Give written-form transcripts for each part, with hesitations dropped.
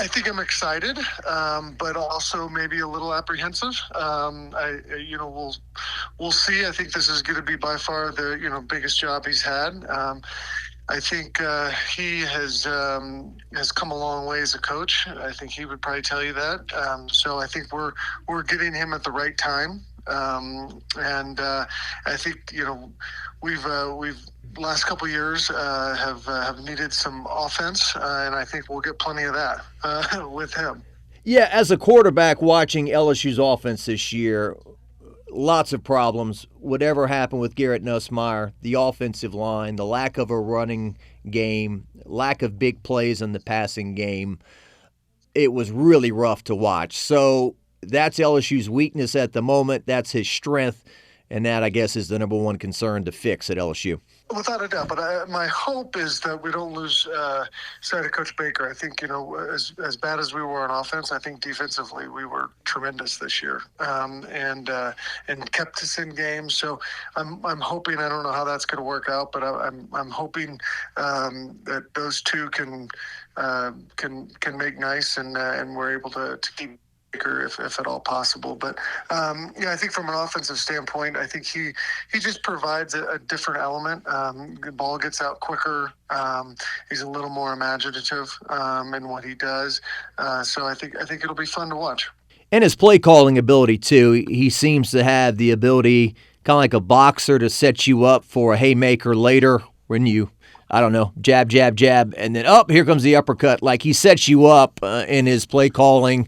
I think I'm excited, but also maybe a little apprehensive. We'll see. I think this is going to be by far the biggest job he's had. I think he has come a long way as a coach. I think he would probably tell you that. So I think we're getting him at the right time, and I think we've last couple of years have needed some offense, and I think we'll get plenty of that with him. Yeah, as a quarterback watching LSU's offense this year, lots of problems. Whatever happened with Garrett Nussmeier, the offensive line, the lack of a running game, lack of big plays in the passing game, it was really rough to watch. So that's LSU's weakness at the moment. That's his strength. And that, I guess, is the number one concern to fix at LSU. Without a doubt, but my hope is that we don't lose sight of Coach Baker. I think, as bad as we were on offense, I think defensively we were tremendous this year, and kept us in games. So I'm hoping. I don't know how that's going to work out, but I'm hoping that those two can make nice, and we're able to keep if at all possible. But I think from an offensive standpoint, I think he just provides a different element. The ball gets out quicker. He's a little more imaginative in what he does. So I think it'll be fun to watch. And his play calling ability too. He seems to have the ability, kind of like a boxer, to set you up for a haymaker later when you, I don't know, jab, jab, jab, and then here comes the uppercut. Like, he sets you up in his play calling.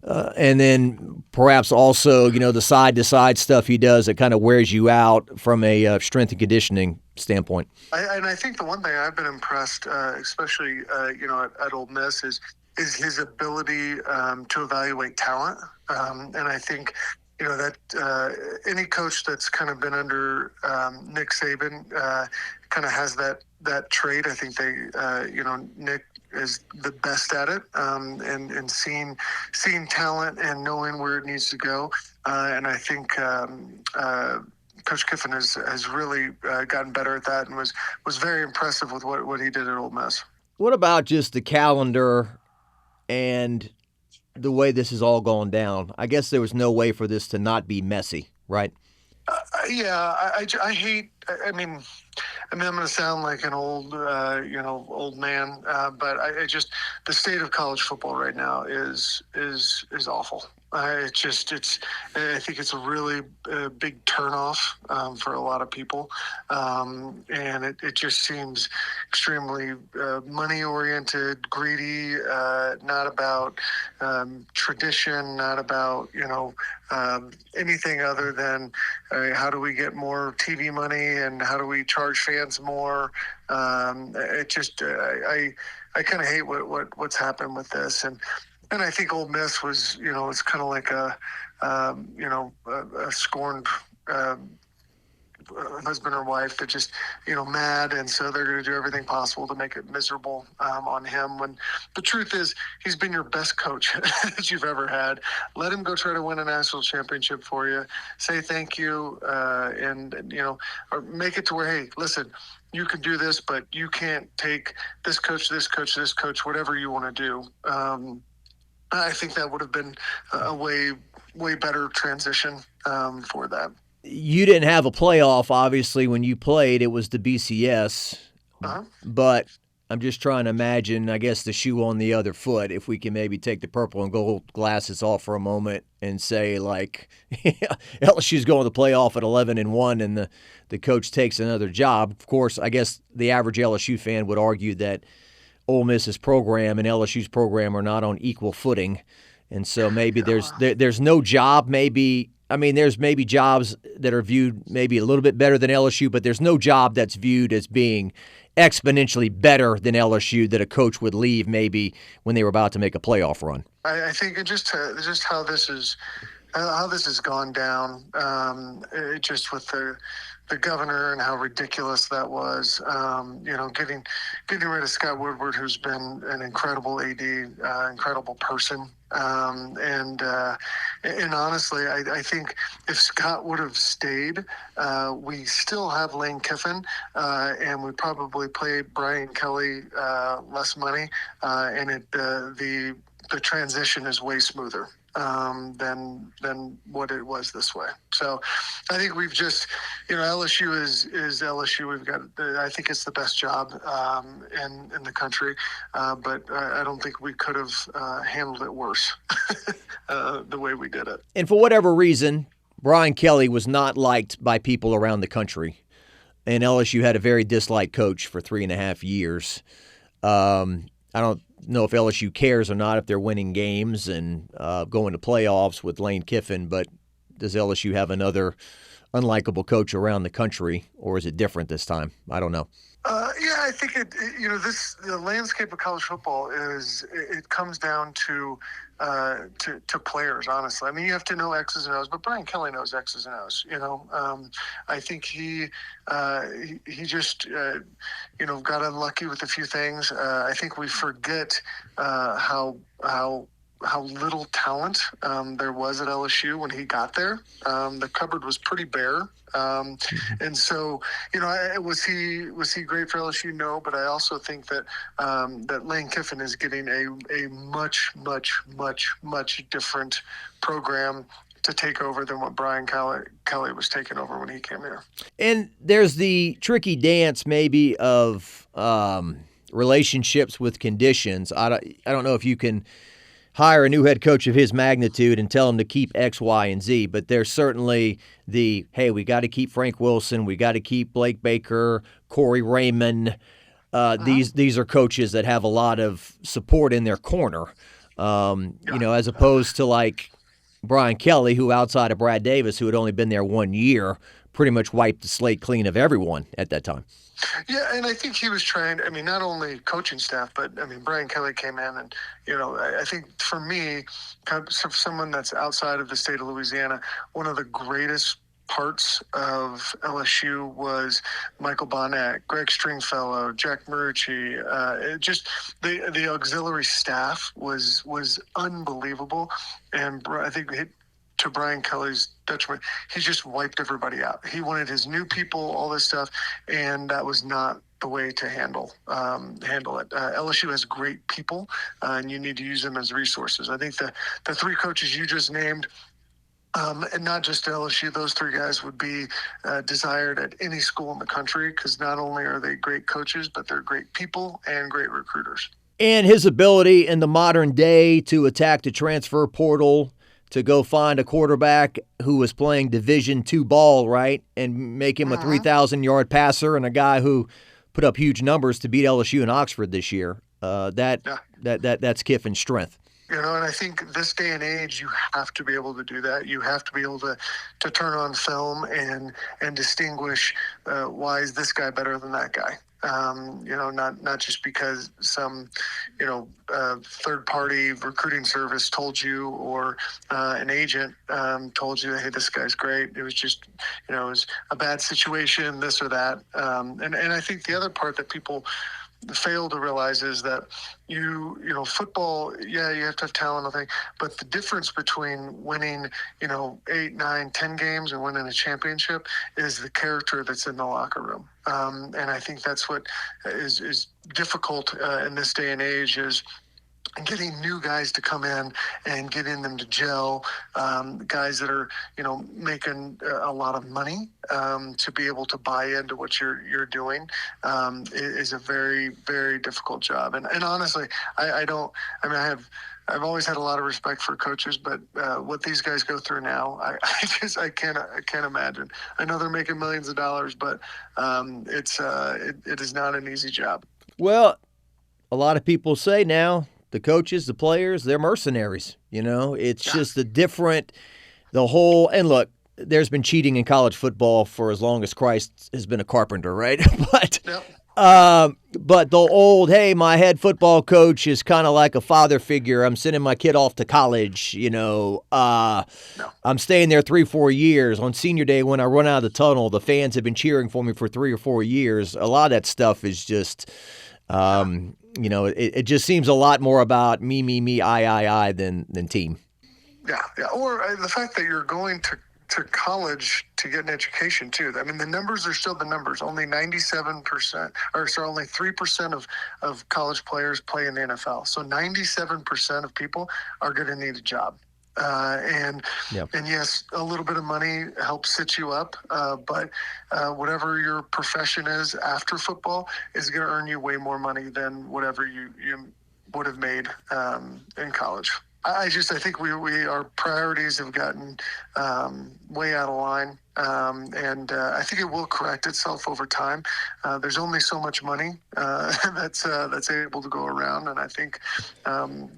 And then perhaps also, the side-to-side stuff he does that kind of wears you out from a strength and conditioning standpoint. I think the one thing I've been impressed, especially at Ole Miss, is his ability to evaluate talent. And I think that any coach that's kind of been under Nick Saban kind of has that trait. I think Nick is the best at it, and seeing talent and knowing where it needs to go. And I think Coach Kiffin has really gotten better at that, and was very impressive with what he did at Ole Miss. What about just the calendar and the way this is all going down? I guess there was no way for this to not be messy, right? I hate. I mean, I'm going to sound like an old man, but I just, the state of college football right now is awful. I think it's a really big turnoff for a lot of people, and it just seems extremely money-oriented, greedy, not about tradition, not about anything other than how do we get more TV money and how do we charge fans more. I kind of hate what's happened with this, and I think Ole Miss was, it's kind of like a scorned husband or wife that just, mad, and so they're going to do everything possible to make it miserable on him. When the truth is, he's been your best coach that you've ever had. Let him go try to win a national championship for you. Say thank you, and or make it to where, hey, listen, you can do this, but you can't take this coach, whatever you want to do. I think that would have been a way better transition for that. You didn't have a playoff, obviously, when you played. It was the BCS. Uh-huh. But I'm just trying to imagine, I guess, the shoe on the other foot, if we can maybe take the purple and gold glasses off for a moment and say, like, LSU's going to the playoff at 11-1 and the coach takes another job. Of course, I guess the average LSU fan would argue that Ole Miss's program and LSU's program are not on equal footing. And so maybe there's no job, maybe. I mean, there's maybe jobs that are viewed maybe a little bit better than LSU, but there's no job that's viewed as being exponentially better than LSU that a coach would leave maybe when they were about to make a playoff run. I think just how this has gone down, just with the the governor and how ridiculous that was. Getting rid of Scott Woodward, who's been an incredible AD, incredible person. And honestly, I think if Scott would have stayed, we still have Lane Kiffin, and we probably pay Brian Kelly less money, and the transition is way smoother than what it was this way. So I think we've just, LSU is LSU. We've got, I think it's the best job in the country, but I don't think we could have handled it worse the way we did it. And for whatever reason, Brian Kelly was not liked by people around the country, and LSU had a very disliked coach for 3.5 years. I don't know if LSU cares or not if they're winning games and going to playoffs with Lane Kiffin, but does LSU have another unlikable coach around the country, or is it different this time? I don't know. Yeah, I think the landscape of college football it comes down to players, honestly. I mean, you have to know X's and O's, but Brian Kelly knows X's and O's. I think he just got unlucky with a few things. I think we forget how little talent there was at LSU when he got there. The cupboard was pretty bare. And so, was he great for LSU? No, but I also think that that Lane Kiffin is getting a much, much, much, much different program to take over than what Brian Kelly was taking over when he came here. And there's the tricky dance maybe of relationships with conditions. I don't know if you can hire a new head coach of his magnitude and tell him to keep X, Y, and Z, but there's certainly hey, we got to keep Frank Wilson, we got to keep Blake Baker, Corey Raymond. These are coaches that have a lot of support in their corner, as opposed to like Brian Kelly, who outside of Brad Davis, who had only been there 1 year, pretty much wiped the slate clean of everyone at that time. Yeah, and I think he was trying, not only coaching staff, but, Brian Kelly came in and, I think for me, someone that's outside of the state of Louisiana, one of the greatest parts of LSU was Michael Bonnet, Greg Stringfellow, Jack Marucci. Just the auxiliary staff was unbelievable. And I think to Brian Kelly's detriment, he just wiped everybody out. He wanted his new people, all this stuff, and that was not the way to handle it. LSU has great people, and you need to use them as resources. I think the three coaches you just named, and not just LSU, those three guys would be desired at any school in the country, because not only are they great coaches, but they're great people and great recruiters. And his ability in the modern day to attack the transfer portal, to go find a quarterback who was playing Division II ball, right, and make him a 3,000-yard passer, and a guy who put up huge numbers to beat LSU and Oxford this year. That's Kiffin's strength. And I think this day and age, you have to be able to do that. You have to be able to turn on film and distinguish why is this guy better than that guy. Not just because some, third-party recruiting service told you, or an agent told you, hey, this guy's great. It was just, it was a bad situation, this or that. And I think the other part that people fail to realize is that football, you have to have talent, I think, but the difference between winning, 8, 9, 10 games and winning a championship is the character that's in the locker room. And I think that's what is difficult in this day and age, is getting new guys to come in and getting them to gel, guys that are, making a lot of money to be able to buy into what you're doing is a very, very difficult job. And honestly, I've always had a lot of respect for coaches, but what these guys go through now, I can't imagine. I know they're making millions of dollars, but it is not an easy job. Well, a lot of people say now, the coaches, the players, they're mercenaries. It's just and look, there's been cheating in college football for as long as Christ has been a carpenter, right? But But the old, hey, my head football coach is kind of like a father figure. I'm sending my kid off to college. No. I'm staying there 3-4 years. On senior day, when I run out of the tunnel, the fans have been cheering for me for 3 or 4 years. A lot of that stuff is just, it just seems a lot more about me, I than team. Yeah, yeah. Or the fact that you're going to college to get an education too. I mean, the numbers are still the numbers. Only 97%, or sorry, only 3% of college players play in the NFL. So 97% of people are going to need a job. And yes, a little bit of money helps sit you up, but whatever your profession is after football is going to earn you way more money than whatever you would have made in college. I think our priorities have gotten way out of line, and I think it will correct itself over time. There's only so much money that's able to go around, and I think it's kind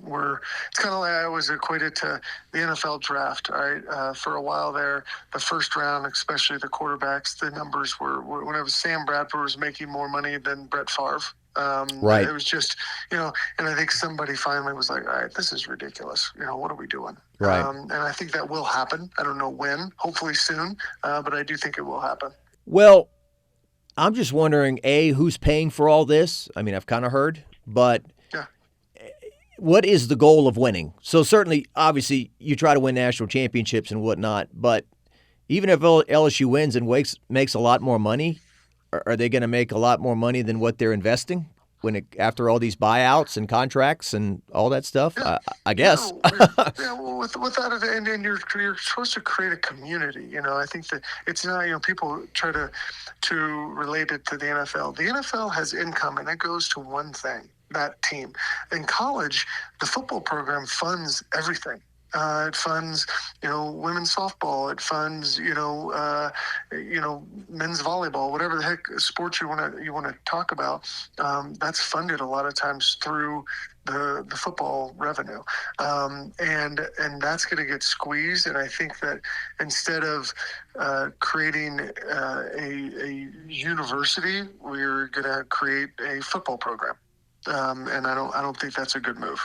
of like I always equate it to the NFL draft. All right, for a while there, the first round, especially the quarterbacks, the numbers were when it was Sam Bradford was making more money than Brett Favre. Right. It was just, and I think somebody finally was like, all right, this is ridiculous. What are we doing? Right. And I think that will happen. I don't know when, hopefully soon, but I do think it will happen. Well, I'm just wondering, A, who's paying for all this? I mean, I've kind of heard, but yeah. What is the goal of winning? So certainly, obviously, you try to win national championships and whatnot, but even if LSU wins and makes a lot more money, are they going to make a lot more money than what they're investing after all these buyouts and contracts and all that stuff? Yeah. I guess. Well, with that, and you're supposed to create a community. I think that it's not. People try to relate it to the NFL. The NFL has income, and it goes to one thing: that team. In college, the football program funds everything. It funds, women's softball. It funds, men's volleyball. Whatever the heck sports you want to talk about, that's funded a lot of times through the football revenue, and that's going to get squeezed. And I think that instead of creating a university, we're going to create a football program, and I don't think that's a good move.